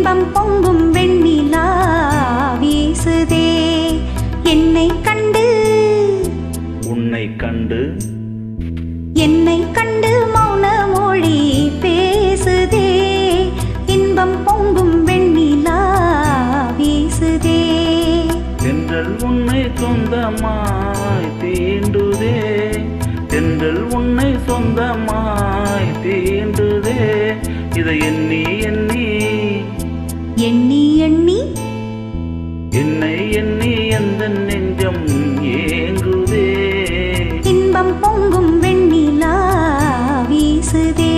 இன்பம் பொங்கும் வெண்ணிலா வீசுதே என்னை கண்டு உன்னை கண்டு என்னை கண்டு மௌன மொழி பேசுதே இன்பம் பொங்கும் வெண்ணிலா வீசுதே தென்றல் உன்னை சொந்தமாய் தீண்டுதே தென்றல் உன்னை சொந்தமாய் தீண்டுதே இதை எண்ணி எண்ணி எண்ணி எண்ணி என்னை எண்ணி எந்த நெஞ்சம் ஏங்குதே இன்பம் பொங்கும் வெண்ணிலா வீசுதே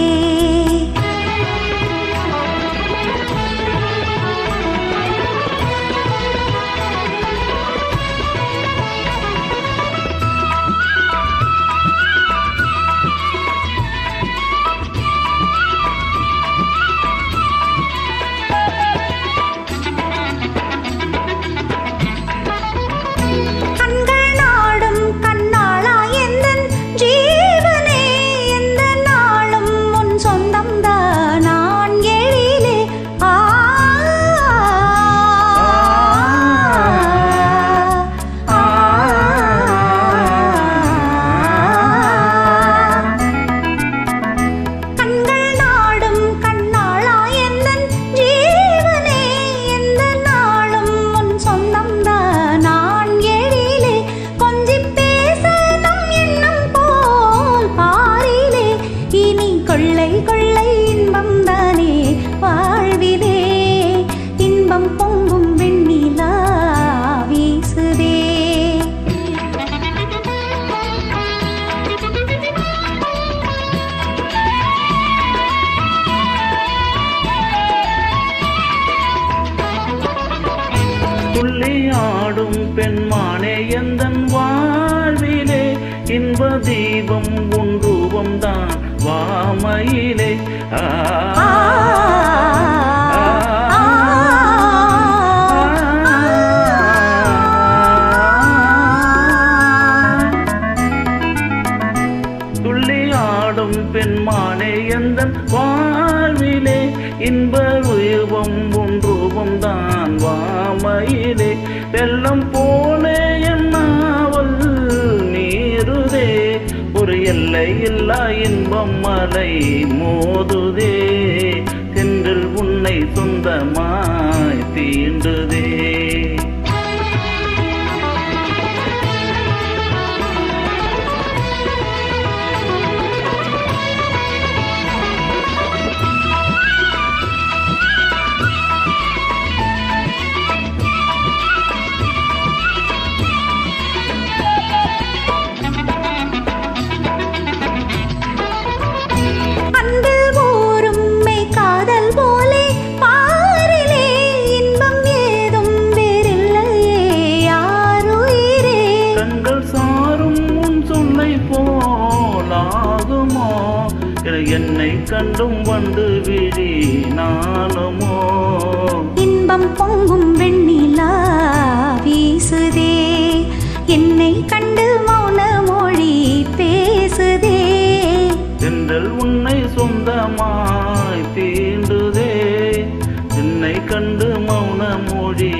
கொள்ளை கொள்ளை இன்பம் தானே வாழ்விலே இன்பம் பொங்கும் வெண்ணிலா வீசுதே துள்ளியாடும் பெண்மானே எந்தன் வாழ்விலே இன்ப தீபம் உன் ரூபம்தான் வாமையிலே துள்ளியாடும் பெண்மானே எந்தன் வாழ்விலே இன்ப ரூபம் உன் ரூபம்தான் வாமையிலே வெள்ளம் போலே என் நாவல் நீருதே ஒரு எல்லை இல்லா இன்பம் மலை மோதுதே தென்றல் உன்னை சொந்தமாய் தீண்டுதே என்னை கண்டும் வந்து விழி நானுமோ இன்பம் பொங்கும் வெண்ணிலா வீசுதே என்னை கண்டு மௌன மொழி பேசுதே தென்றல் உன்னை சொந்தமாய் தீண்டுதே என்னை கண்டு மௌன மொழி